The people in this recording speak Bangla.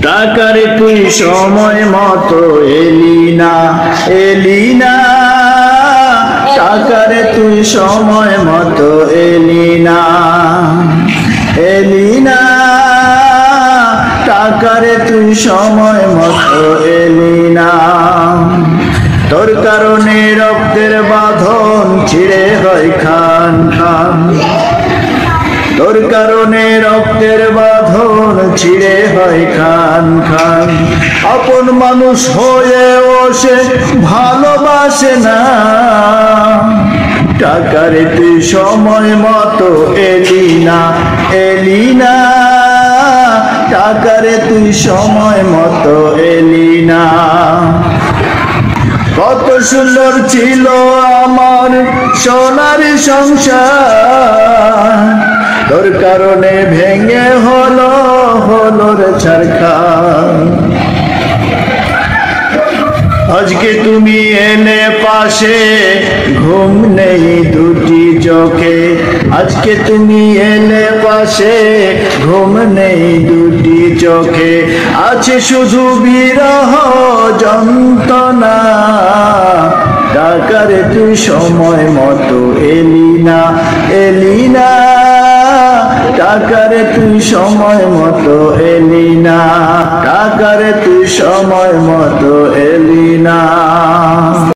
টাকারে তুই সময় মতো এলি না, এলি না, টাকারে তুই সময় মতো এলি না, এলি না, টাকারে তুই সময় মতো এলি না। তোর কারণে রক্তের বাঁধন ছিঁড়ে হয় খান খান, তোর কারণে রক্তের বাঁধন ছিঁড়ে হয় খান খান। আপন মানুষ হয়েও সে ভালোবাসে না, টাকারে তুই সময় মতো এলি না, এলি না, টাকারে তুই সময় মতো এলি না। কত সুন্দর ছিল আমার সোনার সংসার, তোর কারণে ভেঙে হলো হলো রে ছারখার। আজকে তুমি এলে পাশে, ঘুম নেই দুটি চোখে, আজকে তুমি এলে পাশে, ঘুম নেই দুটি চোখে, আছে শুধু বিরহ যন্ত্রণা। টাকারে তুই সময় মতো এলি না, এলি না, টাকারে তুই সময় মতো এলি না, টাকারে তুই সময় মতো এলি না।